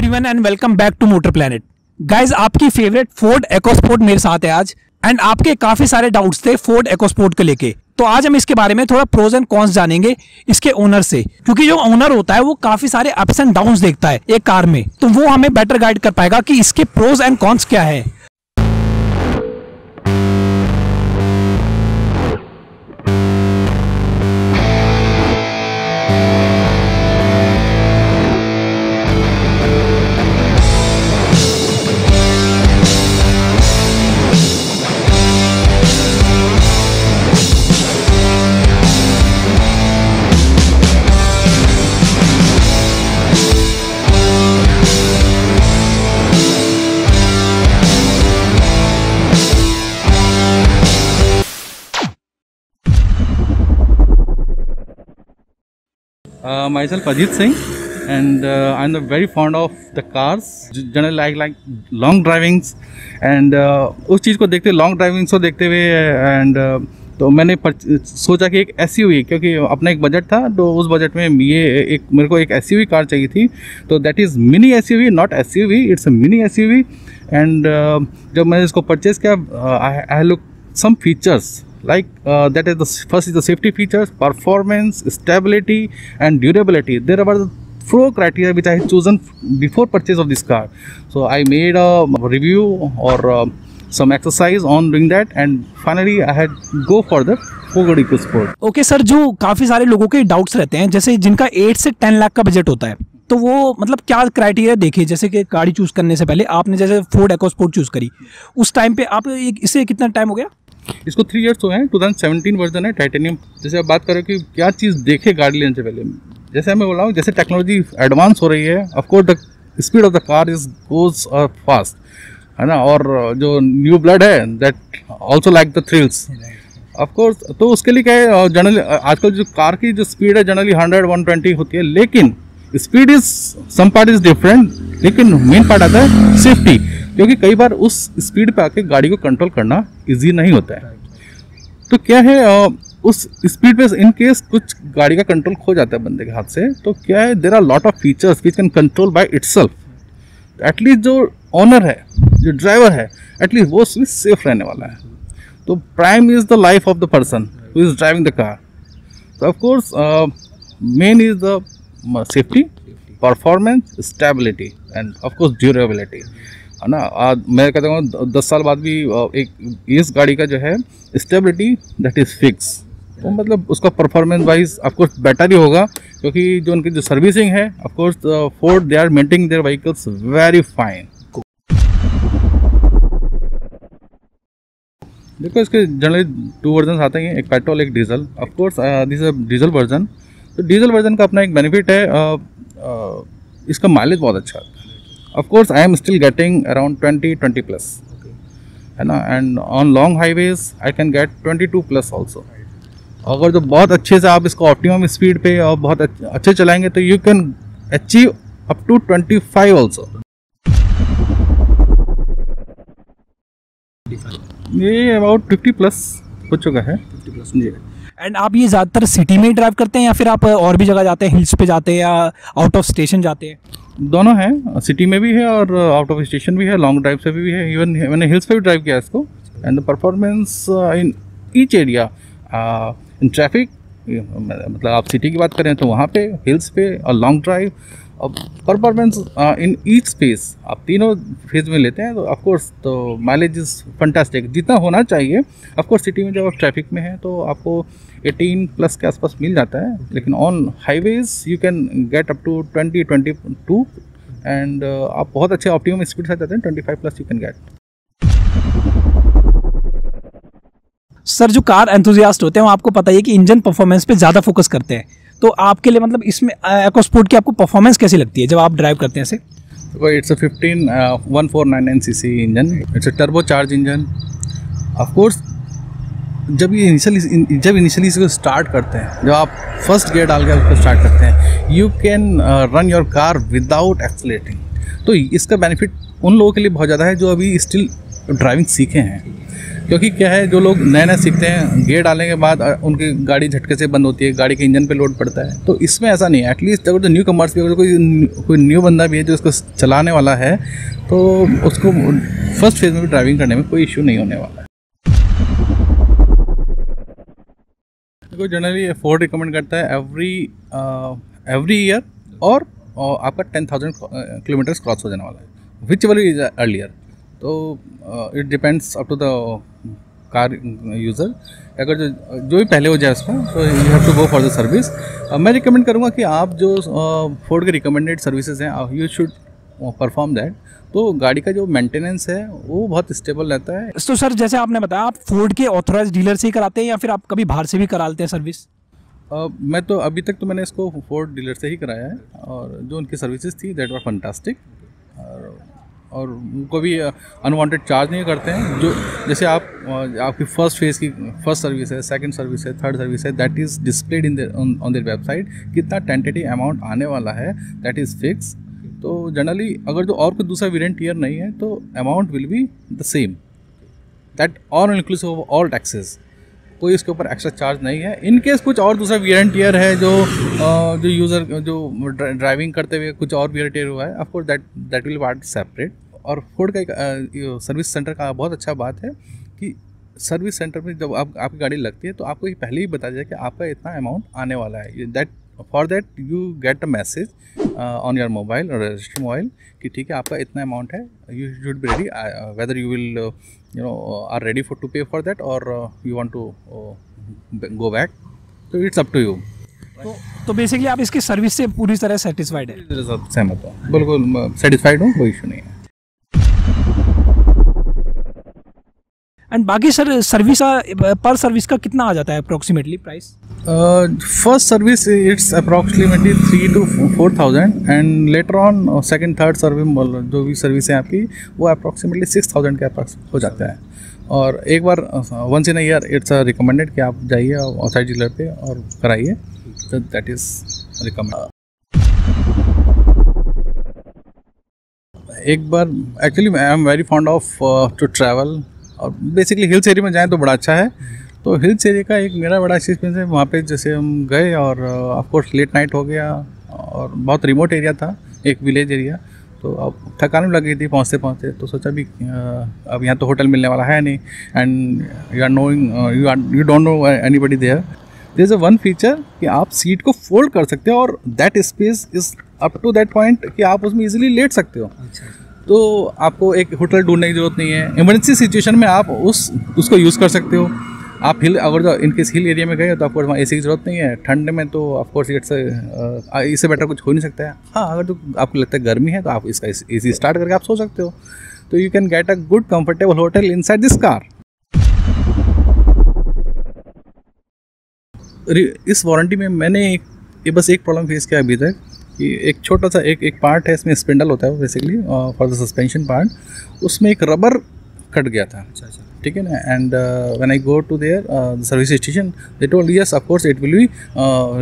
Everyone and welcome back to motor planet. Guys, आपकी favourite Ford EcoSport मेरे साथ है आज एंड आपके काफी सारे डाउट्स थे फोर्ड EcoSport को लेके। तो आज हम इसके बारे में थोड़ा प्रोज एंड कॉन्स जानेंगे इसके ओनर से, क्योंकि जो ओनर होता है वो काफी सारे अप्स एंड डाउन्स देखता है एक कार में, तो वो हमें बेटर गाइड कर पाएगा कि इसके प्रोज एंड कॉन्स क्या है। Myself Ajit Singh, and I'm very fond of the cars. Generally like long drivings, and उस चीज़ को देखते लॉन्ग ड्राइविंग्स को देखते हुए एंड तो मैंने सोचा कि एक SUV, क्योंकि अपना एक बजट था तो उस बजट में ये मेरे को एक SUV कार चाहिए थी। तो that is mini SUV, not SUV, it's a mini SUV। And जब मैंने इसको परचेज किया, I look some features like that is the first is the safety features, performance, stability and durability. There were the 4 criteria which I had chosen before purchase of this car. So I made a review or some exercise on doing that, and finally I had go for the Ford EcoSport. Okay sir, जो काफी सारे लोगों के doubts रहते हैं, जैसे जिनका 8 से 10 लाख का बजट होता है, तो वो मतलब क्या क्राइटेरिया देखे? जैसे कि गाड़ी चूज करने से पहले आपने जैसे फोर्ड EcoSport चूज करी, उस टाइम पे आप इसे कितना टाइम हो गया? इसको 3 इयर्स हो गए हैं। 2017 वर्जन है, टाइटेनियम। जैसे आप बात करो कि क्या चीज़ देखे गाड़ी लेने से पहले, जैसे मैं बोल रहा हूँ, जैसे टेक्नोलॉजी एडवांस हो रही है, of course the speed of the car is goes fast, है ना। और जो न्यू ब्लड है that also like the thrills, of course. तो उसके लिए क्या है, जनरली आजकल जो कार की जो स्पीड है जनरली 100-120 होती है, लेकिन speed is some part is different, लेकिन मेन पार्ट आता है सेफ्टी, क्योंकि कई बार उस स्पीड पे आके गाड़ी को कंट्रोल करना इजी नहीं होता है। तो क्या है, उस स्पीड पे इन केस कुछ गाड़ी का कंट्रोल खो जाता है बंदे के हाथ से, तो क्या है, there are lot of features which can control by itself. At least जो ओनर है, जो ड्राइवर है, एटलीस्ट वो सेफ रहने वाला है। तो prime is the life of the person who is driving the car. तो of course main is the safety, performance, stability and of course durability, है ना। मैं कहता हूँ 10 साल बाद भी एक इस गाड़ी का जो है स्टेबिलिटी दैट इज़ फिक्स, तो मतलब उसका परफॉर्मेंस वाइज ऑफकोर्स बेटर ही होगा, क्योंकि जो उनकी जो सर्विसिंग है, of course Ford they are maintaining their vehicles very fine. देखो, इसके जनरली 2 वर्जन आते हैं, एक पेट्रोल एक diesel. Of course this is diesel version. तो डीजल वर्जन का अपना एक बेनिफिट है, इसका माइलेज बहुत अच्छा आता है। Of course, I am still getting around 20 plus, है ना। And on long highways, I can get 22 plus also. अगर जो बहुत अच्छे से आप इसको ऑप्टिमम स्पीड पे और बहुत अच्छे चलाएंगे तो you can achieve up to 25 also. ये about 50 plus हो चुका है। 50 plus जी। एंड आप ये ज़्यादातर सिटी में ही ड्राइव करते हैं या फिर आप और भी जगह जाते हैं, हिल्स पे जाते हैं या आउट ऑफ स्टेशन जाते हैं? दोनों हैं, सिटी में भी है और आउट ऑफ स्टेशन भी है, लॉन्ग ड्राइव से भी है। इवन मैंने हिल्स पे भी ड्राइव किया इसको। And the performance in each area, in traffic, मतलब आप सिटी की बात करें तो वहाँ पे, हिल्स पे और लॉन्ग ड्राइव, और परफॉर्मेंस इन ईच स्पेस आप तीनों फेज में लेते हैं, तो ऑफकोर्स तो माइलेज इज़ फंटास्टिक, जितना होना चाहिए। ऑफकोर्स सिटी में जब आप ट्रैफिक में हैं तो आपको 18 प्लस के आसपास मिल जाता है, लेकिन on highways you can get up to 20-22 and आप बहुत अच्छे ऑप्टिमम स्पीड से जाते हैं, 25 plus you can get. Sir, जो कार एंथुसियास्ट होते हैं वो आपको पता ही है कि इंजन परफॉर्मेंस पे ज़्यादा फोकस करते हैं, तो आपके लिए मतलब इसमें EcoSport की आपको परफॉर्मेंस कैसी लगती है जब आप ड्राइव करते हैं इसे? It's a 1499 cc engine, it's a turbo charge engine. Of course जब इनिशियली इसको स्टार्ट करते हैं, जब आप फर्स्ट गियर डाल के उसको स्टार्ट करते हैं, you can run your car without accelerating. तो इसका बेनिफिट उन लोगों के लिए बहुत ज़्यादा है जो अभी स्टिल ड्राइविंग सीखे हैं। क्योंकि क्या है, जो लोग नए नए सीखते हैं, गियर डालने के बाद उनकी गाड़ी झटके से बंद होती है, गाड़ी के इंजन पे लोड पड़ता है। तो इसमें ऐसा नहीं है। एटलीस्ट अगर जो न्यू कमर्स भी, अगर कोई न्यू बंदा भी है जो इसको चलाने वाला है, तो उसको फर्स्ट फेज में भी ड्राइविंग करने में कोई इश्यू नहीं होने वाला है। तो जनरली फोर्ड रिकमेंड करता है एवरी ईयर और आपका 10,000 किलोमीटर्स क्रॉस हो जाने वाला है, विच एवर इज अर्लियर। तो it depends up to the car user. अगर जो भी पहले हो जाए उसका, तो you have to go for the service. मैं रिकमेंड करूँगा कि आप जो फोर्ड के रिकमेंडेड सर्विसेज हैं, यू शुड परफॉर्म दैट। तो गाड़ी का जो मेंटेनेंस है वो बहुत स्टेबल रहता है। तो सर, जैसे आपने बताया, आप फोर्ड के ऑथराइज डीलर से ही कराते हैं या फिर आप कभी बाहर से भी करा लेते हैं सर्विस? मैं तो अभी तक तो मैंने इसको फोर्ड डीलर से ही कराया है, और जो उनकी सर्विसेज थी दैट वर फंटास्टिक। और उनको भी अनवांटेड चार्ज नहीं करते हैं। जो जैसे आपकी फर्स्ट फेज़ की फर्स्ट सर्विस है, सेकंड सर्विस है, थर्ड सर्विस है, that is displayed in on their website. कितना टेंटेटिव अमाउंट आने वाला है दैट इज़ फिक्स। तो जनरली अगर जो और कोई दूसरा वेरिएंट ईयर नहीं है, तो amount will be the same, that all inclusive of all taxes. कोई इसके ऊपर एक्स्ट्रा चार्ज नहीं है। इन केस कुछ और दूसरा वेरिएंट ईयर है जो यूज़र जो ड्राइविंग करते हुए कुछ और वेरिएंट ईयर हुआ है, of course that will part separate. और फोर्ड का एक सर्विस सेंटर का बहुत अच्छा बात है कि सर्विस सेंटर में जब आपकी गाड़ी लगती है, तो आपको ये पहले ही बता जाए कि आपका इतना अमाउंट आने वाला है। That for that you get a message on your mobile or registered mobile कि ठीक है, आपका इतना अमाउंट है, you should be ready, whether you will are ready for to pay for that or you want to go back. तो it's up to you. तो basically आप इसकी सर्विस से पूरी तरह सेटिस्फाइड है? सहमत हूँ, बिल्कुल सेटिस्फाइड हूँ, कोई इशू नहीं है। एंड बाकी सर, सर्विस पर सर्विस का कितना आ जाता है approximately price? First service it's approximately 3,000 to 4,000 and later on second third service जो भी सर्विस है आपकी, वो अप्रॉक्सीमेटली 6,000 के अप्रॉक्स हो जाता है। और एक बार once in a year it's recommended कि आप जाइए ऑथराइज डीलर पे और कराइए, तो दैट इज़ रिकमेंडेड। एक बार actually I am very fond of to travel, और बेसिकली हिल्स एरिया में जाएँ तो बड़ा अच्छा है। तो हिल्स एरिया का एक मेरा बड़ा एक्सपीरियंस है। वहाँ पे जैसे हम गए और ऑफ कोर्स लेट नाइट हो गया, और बहुत रिमोट एरिया था, एक विलेज एरिया। तो अब थकान भी लग गई थी पहुँचते पहुँचते। तो सोचा भी अब यहाँ तो होटल मिलने वाला है नहीं, and you are knowing you don't know anybody there. There is a one feature कि आप सीट को फोल्ड कर सकते हो, और that space is up to that point कि आप उसमें इजीली लेट सकते हो। तो आपको एक होटल ढूंढने की ज़रूरत नहीं है। इमरजेंसी सिचुएशन में आप उसको यूज़ कर सकते हो। आप हिल, अगर जो इनकेस हिल एरिया में गए तो आपको वहाँ एसी की ज़रूरत नहीं है। ठंड में तो ऑफकोर्स इससे बेटर कुछ हो नहीं सकता है। हाँ, अगर तो आपको लगता है गर्मी है, तो आप इसका एसी स्टार्ट करके आप सो सकते हो। तो you can get a good comfortable hotel inside this car. इस वारंटी में मैंने बस एक प्रॉब्लम फेस किया अभी तक, कि एक छोटा सा एक पार्ट है, इसमें स्पिंडल होता है basically for the suspension part, उसमें एक रबर कट गया था। ठीक है ना। And when I go to their service station, they told yes of course it will be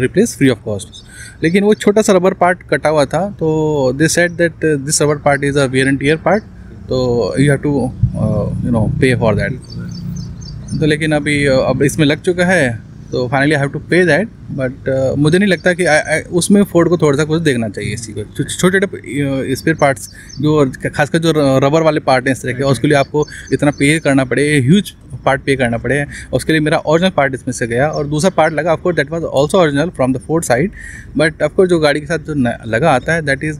replace free of cost. लेकिन वो छोटा सा रबर पार्ट कटा हुआ था, तो they said that this rubber part is a variant year part, तो you have to pay for that. तो लेकिन अब इसमें लग चुका है, तो फाइनली आई हैव टू पे दैट। बट मुझे नहीं लगता कि उसमें फोर्ड को थोड़ा सा कुछ देखना चाहिए इसी को। छोटे छोटे स्पेयर पार्ट्स जो खासकर जो रबर वाले पार्ट हैं इस तरह के, उसके लिए आपको इतना पे करना पड़े, ह्यूज पार्ट पे करना पड़े। उसके लिए मेरा ओरिजिनल पार्ट इसमें से गया, और दूसरा पार्ट लगा, of course that was also original from the Ford side. But of course जो गाड़ी के साथ जो लगा आता है, that is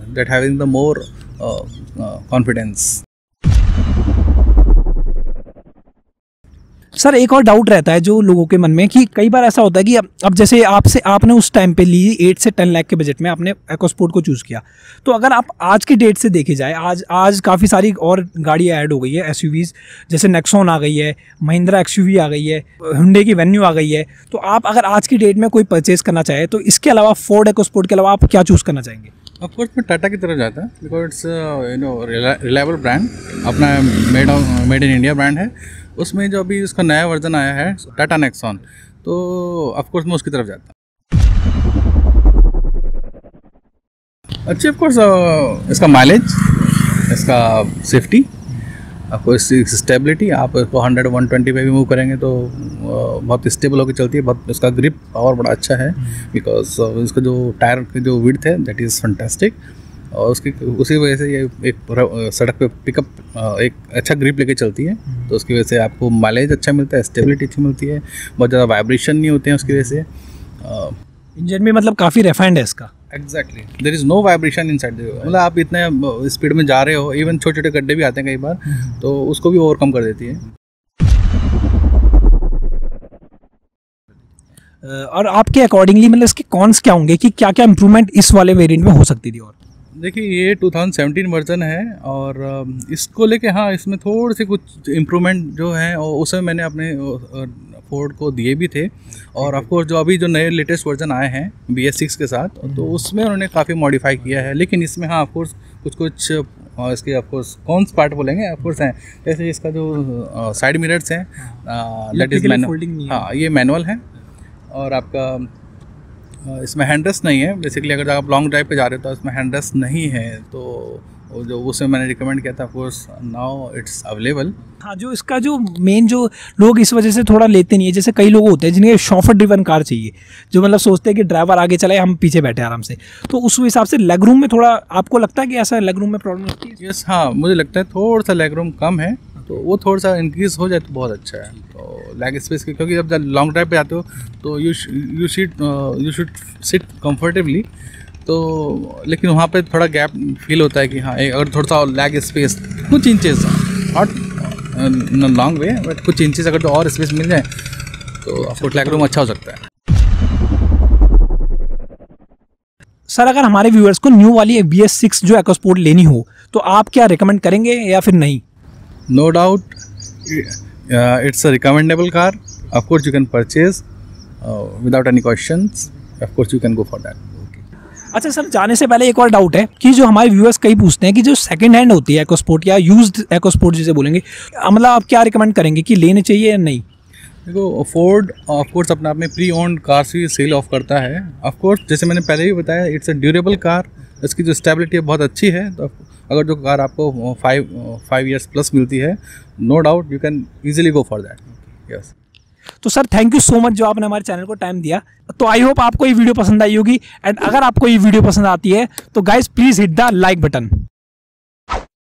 that having the more confidence. Sir, एक और डाउट रहता है जो लोगों के मन में, कि कई बार ऐसा होता है कि अब जैसे आपने उस टाइम पे ली 8 से 10 लाख के बजट में आपने EcoSport को चूज़ किया, तो अगर आप आज की डेट से देखी जाए, आज काफ़ी सारी और गाड़ियाँ ऐड हो गई है, SUVs, जैसे नेक्सॉन आ गई है, महिंद्रा XUV आ गई है, हुंडई की वेन्यू आ गई है। तो आप अगर आज की डेट में कोई परचेज़ करना चाहे, तो इसके अलावा फोर्ड EcoSport के अलावा आप क्या चूज़ करना चाहेंगे? ऑफकोर्स मैं टाटा की तरफ जाता है, बिकॉज इट्स रिलायबल ब्रांड, अपना मेड इन इंडिया ब्रांड है। उसमें जो अभी उसका नया वर्जन आया है टाटा नेक्सॉन, तो ऑफकोर्स मैं उसकी तरफ जाता हूँ। अच्छी ऑफकोर्स इसका माइलेज, इसका सेफ्टी, आपको इसकी स्टेबिलिटी, आप इसको 100-120 पे भी मूव करेंगे तो बहुत स्टेबल होकर चलती है। बहुत इसका ग्रिप पावर बड़ा अच्छा है, बिकॉज इसका जो टायर की जो विड्थ है दैट इज़ फैंटास्टिक, और उसी वजह से ये एक सड़क पे पिकअप एक अच्छा ग्रिप लेके चलती है। तो उसकी वजह से आपको माइलेज अच्छा मिलता है, स्टेबिलिटी अच्छी मिलती है, बहुत ज़्यादा वाइब्रेशन नहीं होते हैं उसकी वजह से। इंजन में मतलब काफ़ी रिफाइंड है इसका। Exactly, there is no vibration inside the, मतलब आप इतने स्पीड में जा रहे हो, इवन छोटे छोटे गड्ढे भी आते हैं कई बार, तो उसको भी ओवरकम कर देती है। और आपके अकॉर्डिंगली मतलब इसके कॉन्स क्या होंगे कि क्या क्या इंप्रूवमेंट इस वाले वेरिएंट में हो सकती थी? और देखिए ये 2017 वर्जन है, और इसको लेके हाँ इसमें थोड़ी सी कुछ इम्प्रूवमेंट जो है उसे मैंने अपने फोर्ड को दिए भी थे, और ऑफकोर्स जो अभी जो नए लेटेस्ट वर्जन आए हैं BS6 के साथ, तो उसमें उन्होंने काफ़ी मॉडिफाई किया है। लेकिन इसमें हाँ ऑफकोर्स कुछ इसके ऑफकोर्स कौन सा पार्ट बोलेंगे ऑफकोर्स हैं, जैसे इसका जो साइड मिरर्स हैं दैट इज़ मैनुअल, हाँ ये मैनुअल है, और आपका इसमें हैंडरेस्ट नहीं है। बेसिकली अगर आप लॉन्ग ड्राइव पे जा रहे हो तो इसमें हैंडरेस्ट नहीं है, तो जो उसे मैंने रिकमेंड किया था, of course now it's available. हाँ, जो इसका जो मेन जो लोग इस वजह से थोड़ा लेते नहीं है, जैसे कई लोग होते हैं जिन्हें शॉफर ड्रिवन कार चाहिए, जो मतलब सोचते हैं कि ड्राइवर आगे चलाए हम पीछे बैठे आराम से, तो उस हिसाब से लेग रूम में थोड़ा आपको लगता है कि ऐसा लेग रूम में प्रॉब्लम होती है? यस, हाँ मुझे लगता है थोड़ा सा लेग रूम कम है, तो वो थोड़ा सा इंक्रीज हो जाए तो बहुत अच्छा है। तो लेग स्पेस के, क्योंकि जब लॉन्ग ड्राइव पे आते हो तो यू शुड सिट कंफर्टेबली, तो लेकिन वहाँ पे थोड़ा गैप फील होता है कि हाँ अगर थोड़ा सा लेग स्पेस कुछ inches, not long way but कुछ इंचेस अगर तो और स्पेस मिल जाए तो आपको लेग रूम अच्छा हो सकता है। सर, अगर हमारे व्यूअर्स को न्यू वाली BS6 जो EcoSport लेनी हो तो आप क्या रिकमेंड करेंगे या फिर नहीं? No doubt it's a recommendable car. Of course you can purchase without any questions. Of course you can go for that. अच्छा सर, जाने से पहले एक और डाउट है कि जो हमारे व्यूअर्स कई पूछते हैं कि जो सेकंड हैंड होती है EcoSport या यूज्ड EcoSport जिसे बोलेंगे, मतलब आप क्या रिकमेंड करेंगे कि लेने चाहिए या नहीं? देखो फोर्ड ऑफ कोर्स अपने आप में प्री ओन्ड कार्स भी सेल ऑफ करता है। ऑफ कोर्स जैसे मैंने पहले भी बताया, इट्स अ ड्यूरेबल कार, इसकी जो स्टेबिलिटी है बहुत अच्छी है। तो अगर जो कार आपको 5 years प्लस मिलती है, no doubt you can easily go for that. Yes, तो sir thank you so much जो आपने हमारे चैनल को टाइम दिया। तो आई होप आपको ये वीडियो पसंद आई होगी, एंड अगर आपको ये वीडियो पसंद आती है तो guys please hit the like button.